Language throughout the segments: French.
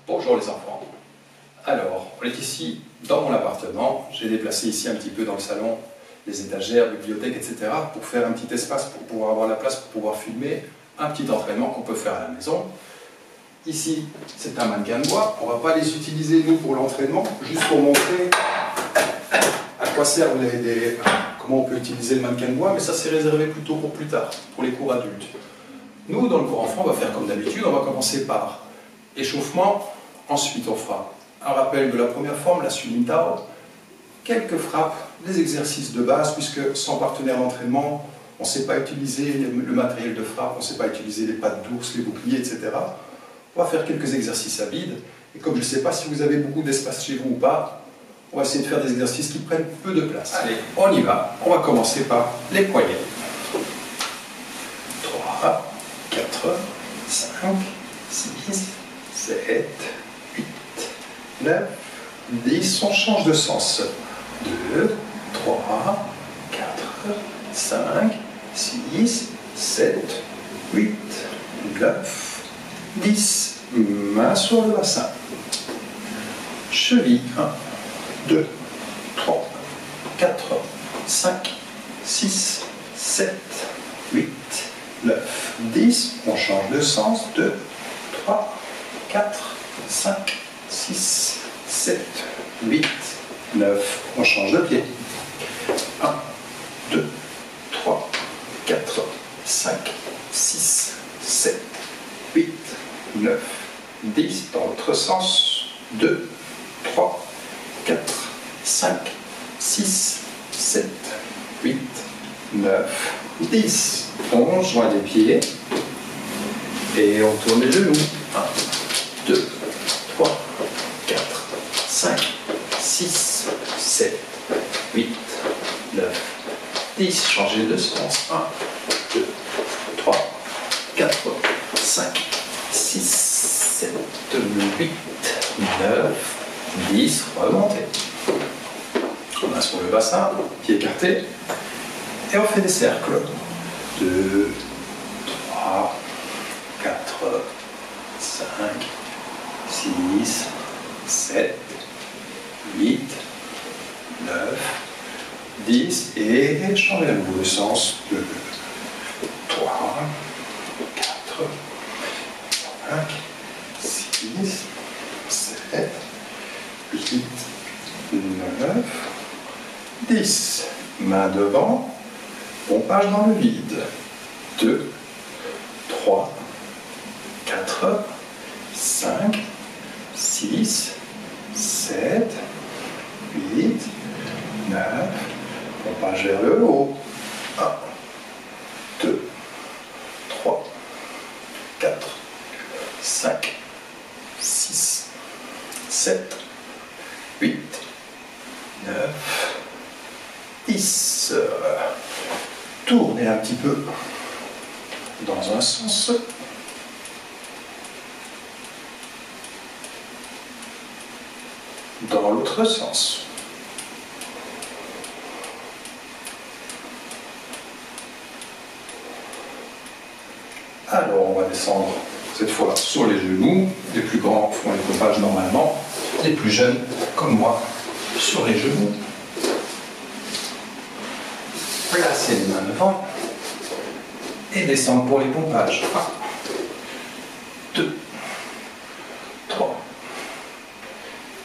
Bonjour les enfants. Alors, on est ici dans mon appartement. J'ai déplacé ici un petit peu dans le salon les étagères, bibliothèques, etc. pour faire un petit espace pour pouvoir avoir la place pour pouvoir filmer un petit entraînement qu'on peut faire à la maison. Ici, c'est un mannequin de bois. On ne va pas les utiliser nous pour l'entraînement, juste pour montrer à quoi servent comment on peut utiliser le mannequin de bois, mais ça c'est réservé plutôt pour plus tard, pour les cours adultes. Nous, dans le cours enfant, on va faire comme d'habitude, on va commencer par échauffement, ensuite on fera un rappel de la première forme, la Sulim Tao, quelques frappes, des exercices de base, puisque sans partenaire d'entraînement, on ne sait pas utiliser le matériel de frappe, on ne sait pas utiliser les pattes d'ours, les boucliers, etc. On va faire quelques exercices à vide, et comme je ne sais pas si vous avez beaucoup d'espace chez vous ou pas, on va essayer de faire des exercices qui prennent peu de place. Allez, on y va. On va commencer par les poignets. 3, 4, 5, 6, 7, 8, 9, 10. On change de sens. 2, 3, 4, 5, 6, 7, 8, 9, 10. Main sur le bassin. Cheville. 1, 2, 3, 4, 5, 6, 7, 8, 9, 10. On change de sens. 2, 3, 4, 5, 6, 7, 8, 9. On change de pied. 1, 2, 3, 4, 5, 6, 7, 8, 9, 10. Dans l'autre sens. 2, 3, 4, 5, 6, 7, 8, 9, 10. On joint les pieds et on tourne les genoux. 1, 2, 3, 4, 5, 6, 7, 8, 9, 10. Changez de sens. 1, 2, 3, 4, 5, 6, 7, 8, 9, 10, remontez. Main sur le bassin, pied écarté, et on fait des cercles. 2, 3, 4, 5, 6, 7, 8, 9, 10, et changez à nouveau le sens. 2, 3, 4, 5, 6, 7, 8, 9, 10. Main devant, pompage dans le vide. 2, 3, 4, 5, 6, 7, 8, 9. Pompage vers le haut. 1, 2, 3, 4, 5, 6, 7, 8, 9, 10. Tournez un petit peu dans un sens. Dans l'autre sens. Alors on va descendre cette fois sur les genoux. Les plus grands font les pompages normalement. Les plus jeunes, comme moi, sur les genoux. Placez les mains devant et descendre pour les pompages. 1, 2, 3,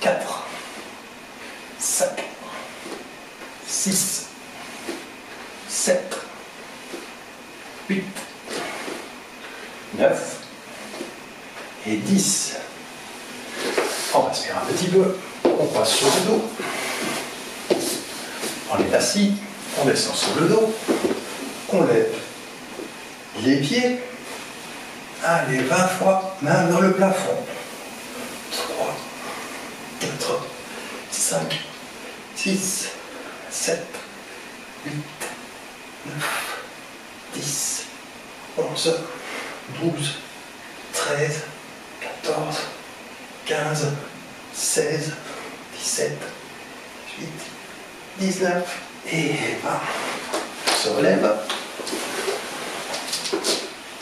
4, 5, 6, 7, 8, 9 et 10. On respire un petit peu, on passe sur le dos. On est assis, on descend sur le dos, on lève les pieds. Allez, 20 fois, main vers le plafond. 3, 4, 5, 6, 7, 8, 9, 10, 11, 12, 13, 14, 15, 16, 17, 18, 19 et 20. On se relève.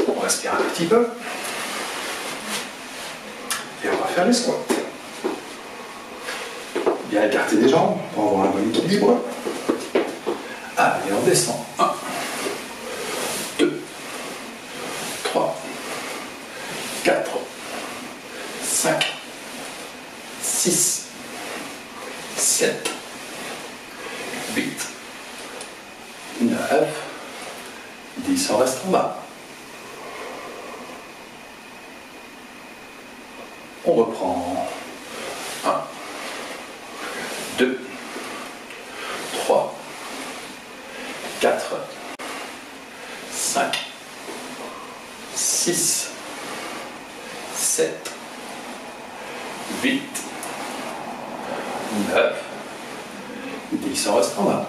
On respire un petit peu. Et on va faire les squats. Bien écarter les jambes pour avoir un bon équilibre. Allez, on descend. 1, 2, 3, 4, 5, 6, 7, 8, 9, 10, on reste en bas. On reprend. 1, 2, 3, 4, 5, 6, 7, 8, 9, 10, on reste en bas.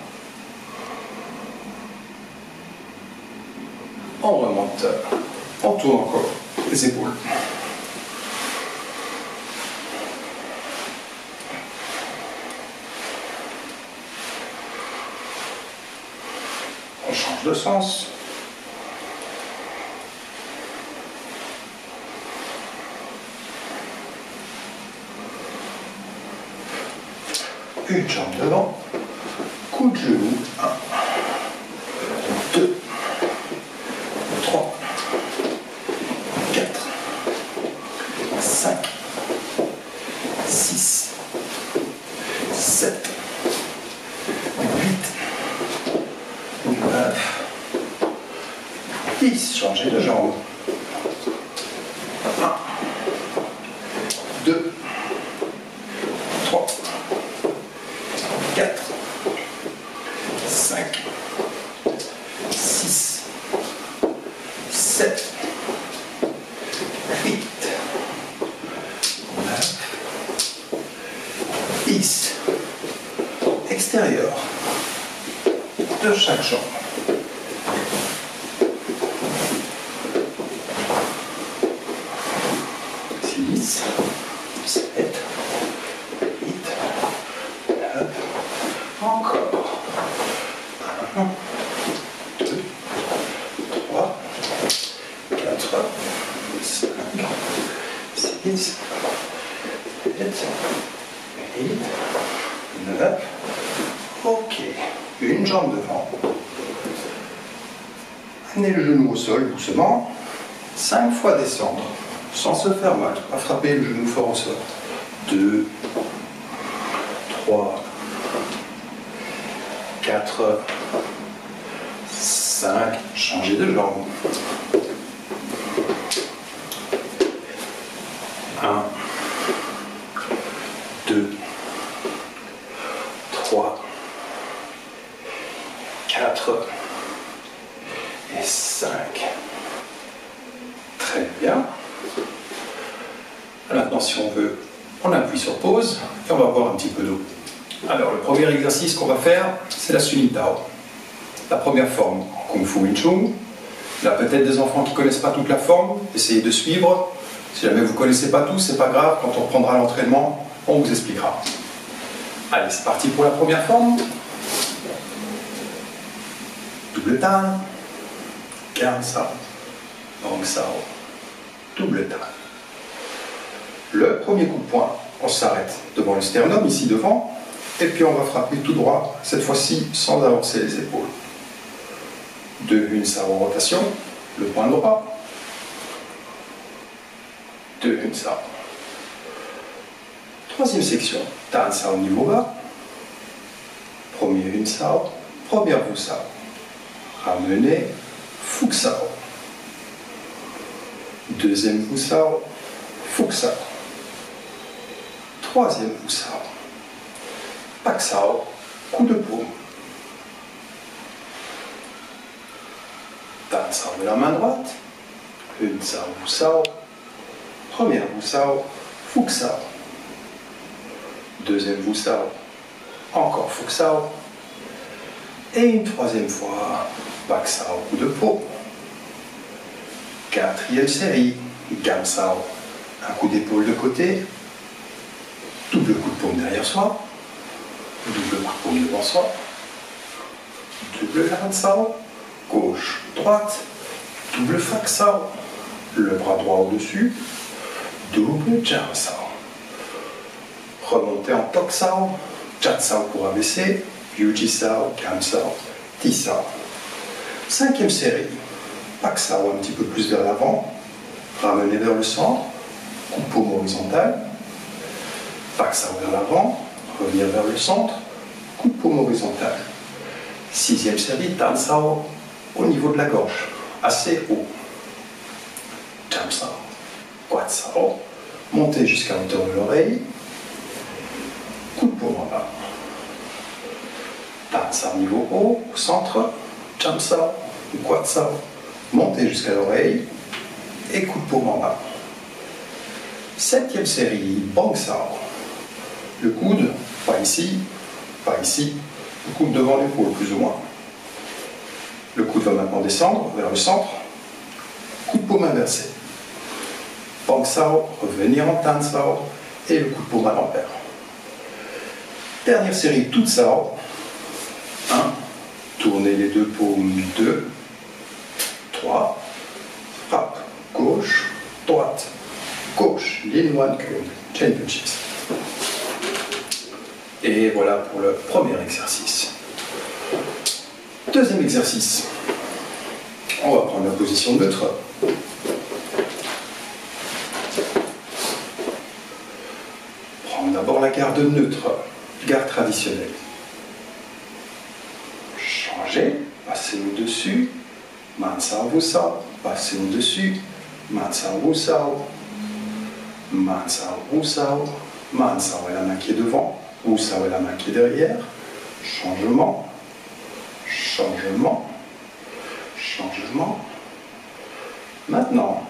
On remonte, on tourne encore les épaules. On change de sens. Une jambe devant, coup de genou, 1, 2, 3, 4, 5, 6, 7, 8, 9, 10, changer de jambe. 1, 2, 3, 4, 5, 6, 7, 8, 9, 10. Extérieur de chaque jambe. 6, 7, 8, 9, encore. 1, 2, 3, 4, 5, 6, 7, 8, 9. Ok. Une jambe devant. Amenez le genou au sol doucement. 5 fois descendre. Sans se faire mal. Pas frapper le genou fort au sol. 2, 3, 4, 5. Changer de jambe. 1, 2, 3, 4 et 5. Très bien. Maintenant, si on veut, on appuie sur pause et on va boire un petit peu d'eau. Alors, le premier exercice qu'on va faire, c'est la Sunitao. La première forme, Kung Fu Wing Chun. Il y a peut-être des enfants qui ne connaissent pas toute la forme. Essayez de suivre. Si jamais vous ne connaissez pas tout, c'est pas grave. Quand on reprendra l'entraînement, on vous expliquera. Allez, c'est parti pour la première forme. Double tan, Gan Sao, Rong Sao, double tan. Le premier coup de poing, on s'arrête devant le sternum, ici devant, et puis on va frapper tout droit, cette fois-ci sans avancer les épaules. 2 Hun Sao en rotation, le poing droit. 2 Hun Sao. Troisième section, Tan Sao niveau bas. Premier Hun Sao, première Vu Sao. Ramener, Fuk Sao. Deuxième Vu Sao, Fuk Sao. Troisième Vu Sao, Pak Sao, coup de paume. Tan Sao de la main droite, Hun Sao, Vu Sao. Première Vu Sao, Fuk Sao. Deuxième Vu Sao, encore Fuk Sao. Et une troisième fois, Pak Sao, coup de paume. Quatrième série, Gan Sao, un coup d'épaule de côté, double coup de paume derrière soi, double coup de paume devant soi, double Gan Sao, gauche, droite, double Fak Sao, le bras droit au-dessus, double Jam Sao. remontez en Tok Sao, Chat Sao pour abaisser, Yuji Sao, Kam Sao, Ti Sao. Cinquième série, Pak Sao un petit peu plus vers l'avant, ramenez vers le centre, coup de paume horizontal, Pak Sao vers l'avant, revenir vers le centre, coup de paume horizontal. Sixième série, Tan Sao au niveau de la gorge, assez haut. Jam Sao, Quad Sao, montez jusqu'à hauteur de l'oreille, coup de paume en bas. Tan Sao niveau haut, au centre, Jam Sao, Quad Sao, montez jusqu'à l'oreille et coup de paume en bas. Septième série, Bang Sao. Le coude, pas ici, le coude devant l'épaule plus ou moins. Le coude va maintenant descendre vers le centre, coup de paume inversé. Bang Sao, revenir en Tan Sao et le coup de paume à l'envers. Dernière série, Tout Sao. 1, tournez les deux paumes, 2, 3, frappe, gauche, droite, gauche, Lin Wan Kung, Chain Punches. Et voilà pour le premier exercice. Deuxième exercice. On va prendre la position neutre. Prendre d'abord la garde neutre, garde traditionnelle. Changer, passer au-dessus, Man Sao Wu Sao, passer au-dessus, Man Sao Wu Sao, Man Sao Wu Sao, Man Sao et la main qui est devant, Wu Sao et la main qui est derrière, changement, changement, changement. Maintenant,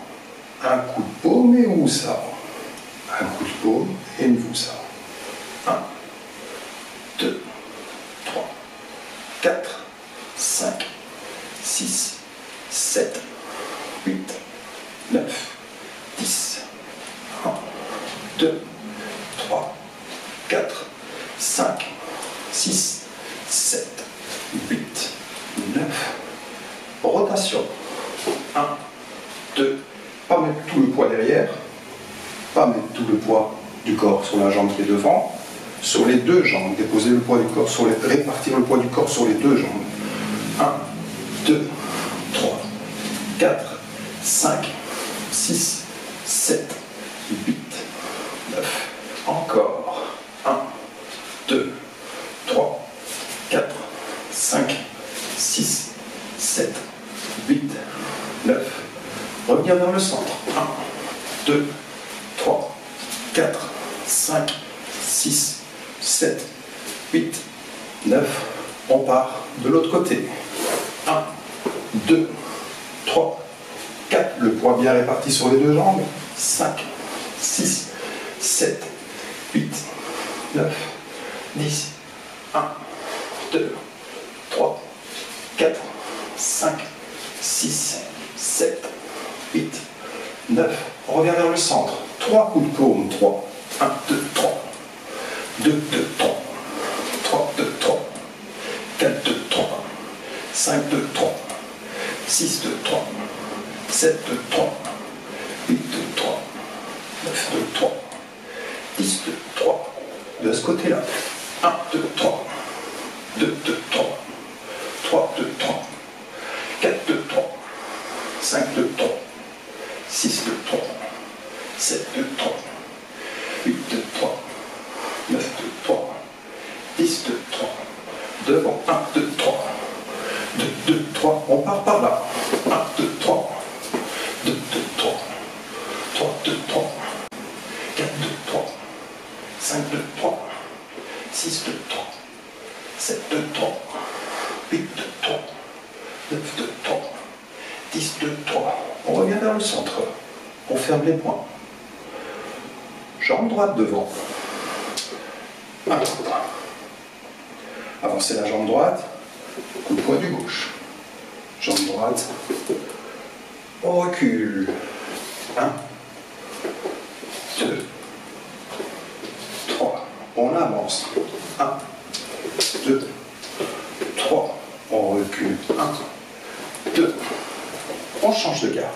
un coup de paume et Wu Sao, un coup de paume et une Wu Sao. 1, 2, 3, 4, 5, 6, 7, 8, 9, 10. 1, 2, 3, 4, 5, 6, 7, 8, 9. Rotation. 1, 2. Pas mettre tout le poids derrière. Pas mettre tout le poids du corps sur la jambe qui est devant. Sur les deux jambes. Déposer le poids du corps sur les... Répartir le poids du corps sur les deux jambes. 1, 2, 3, 4, 5, 6, 7, 8, 9. Encore. 1, 2, 3, 4, 5, 6, 7, 8, 9. Revenir vers le centre. 1, 2, 3, 4, 5, 6, 7, 8, 9. On part de l'autre côté. 1, 2, 3, 4. Le poids bien réparti sur les deux jambes. 5, 6, 7, 8, 9, 10. 1, 2, 3, 4, 5, 6, 7, 8, 9. On revient vers le centre. 3 coups de paume. 3. 1, 2, 3. 2, 2, 3. 3, 2, 3. 4, 2, 3. 5, 2, 3. 6, 2, 3. 7, 2, 3. 8, 2, 3. 9, 2, 3. 10, 2, 3. De ce côté-là. 1, 2, 3. 2, 2, 3. 3, 2, 3. 4, 2, 3. 5, 2, 3. 6, 2, 3. 7, 2, 3. 8, 2, 3. 9, 2, 3. 10, 2, 3. Devant. 1, 2, 3. 2, 2, 3. On part par là. 1, 2, 3. 2, 2, 3. 3, 2, 3. 4, 2, 3. 5, 2, 3. 6, 2, 3. 7, 2, 3. 8, 2, 3. 9, 2, 3. 10, 2, 3. On revient vers le centre. On ferme les poings. Jambe droite devant. Un coup. Avancez la jambe droite. Coup de poing du gauche. Jambe droite. On recule. 1, 2, 3. On avance. 1, 2, 3. On recule. 1, 2. On change de garde.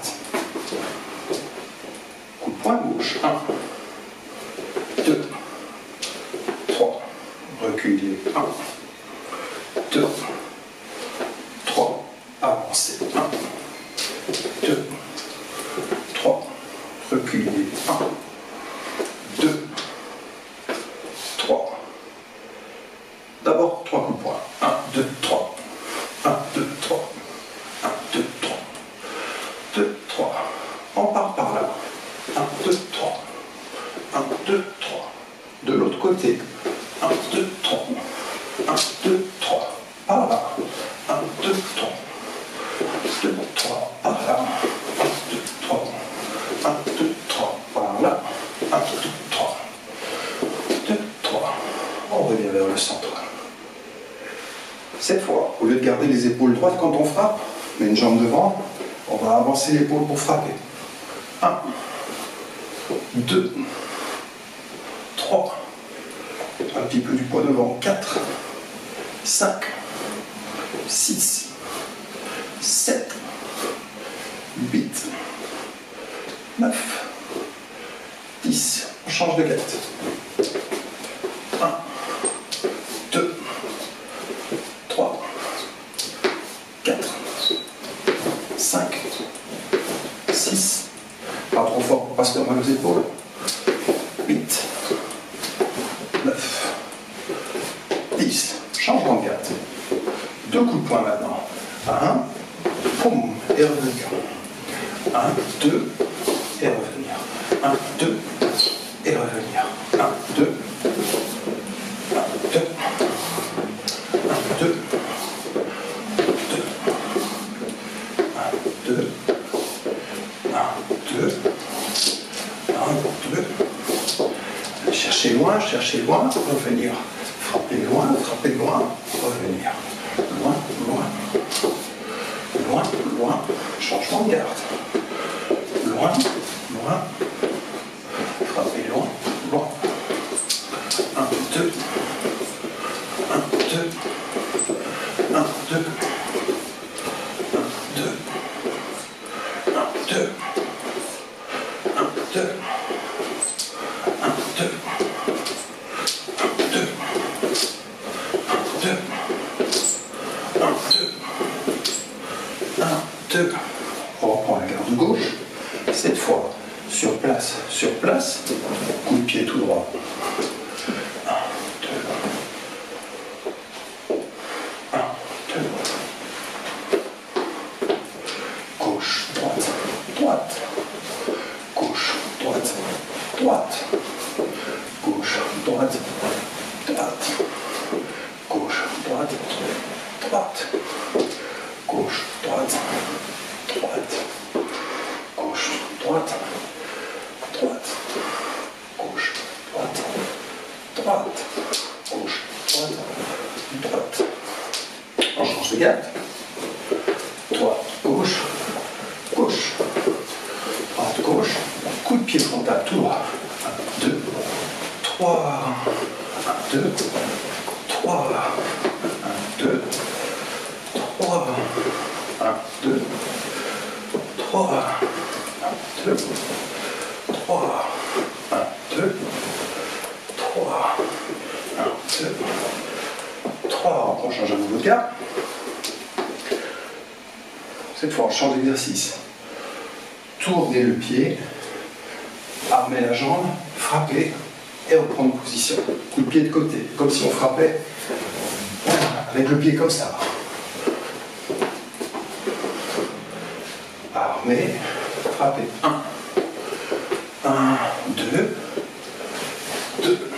Coup de poing gauche. 1, 2, reculez, 1, 2, 3, avancez, 1, 2, 3, reculez, 1, 2, 3. D'abord 3 coups de poing, 1, 2, 3, 1, 2, 3, 1, 2, 3, 2, 3, on part par là, 1, 2, 3, 1, 2, 3, de l'autre côté, 1, 2, 3, 1, 2, 3, par là, 1, 2, 3, 2, 3, par là, 1, 2, 3, 1, 2, 3, par là, 1, 2, 3, 2, 3, on revient vers le centre. Cette fois, au lieu de garder les épaules droites quand on frappe, mais une jambe devant, on va avancer l'épaule pour frapper. 1, 2, 3, un petit peu du poids devant, 4, 5, 6, 7, 8, 9, 10, on change de tête. 1, 2, 3, 4, 5, 6, pas trop fort pour pas se faire mal aux épaules, 8, 9, 10, changement de garde. 2 coups de poing maintenant. 1, poum, et revenir. 1, 2, et revenir. 1, 2, et revenir. 1, 2, 1, 2, 1, 2, 2, 1, 2, 1, 2, 1, 2. Cherchez loin, revenir. Frappez loin, revenir. Loin, loin. Loin, loin. Changement de garde. Loin, loin. Frappez loin, loin. 1, 2. 1, 2. 1, 2. 1, 2. 1, 2. 1, 2. 1, 2. 1, 2, on reprend la garde gauche, cette fois sur place, coup de pied tout droit. 1, 2, 1, 2, gauche, droite, droite, gauche, droite, droite, gauche, droite, droite, gauche, droite, droite, gauche, droite, droite, gauche, droite, droite, gauche, droite, droite, gauche, droite, droite. On change de garde. Droite, gauche, gauche, droite, gauche, coup de pied frontal tout droit. 1, 2, 3, 1, 2, 3, 1, 2, 3, 1, 2, 3, 1, 2, 3, 1, 2, 3, 1, 2, 3. On change à nouveau de garde. Cette fois, on change d'exercice. Tournez le pied, armez la jambe, frappez et reprendre position. Coup de pied de côté, comme si on frappait avec le pied comme ça. Armez, frappez. 1, 2, 2,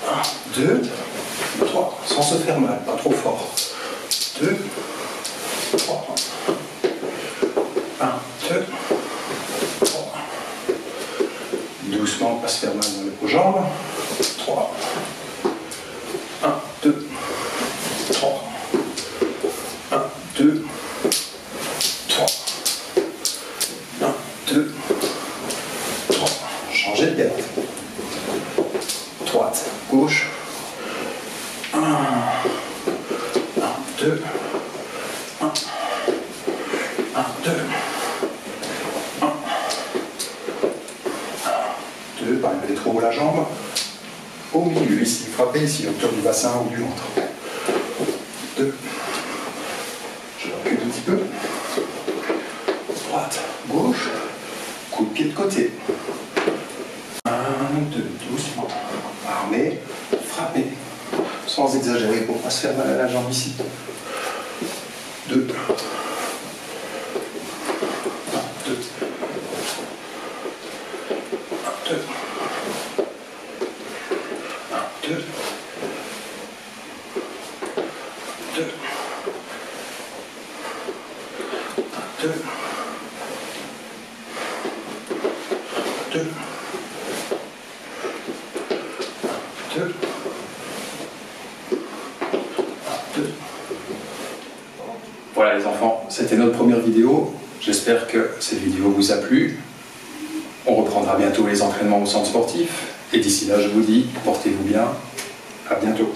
1, 2, 3, sans se faire mal, pas trop fort. 2, 3, 1, 2, 3. Doucement, pas se faire mal dans les jambes. 3, 1, 2, 3, 1, 2, 3, 1, 2, 3. Changez de garde. Droite, gauche. 1, 2, 1, 2, 1, 2, pas lever trop haut la jambe. au milieu, ici, frappez ici, hauteur du bassin ou du ventre. 2. Je recule un petit peu. Droite, gauche, coup de pied de côté. 1, 2, doucement. Armé, frappez. Sans exagérer pour ne pas se faire mal à la jambe ici. 2. 1, 2. 1, 2. 1, 2. 2. 1, 2. 2. 2. Voilà les enfants, c'était notre première vidéo. J'espère que cette vidéo vous a plu. On reprendra bientôt les entraînements au centre sportif. Et d'ici là, je vous dis, portez-vous bien. À bientôt.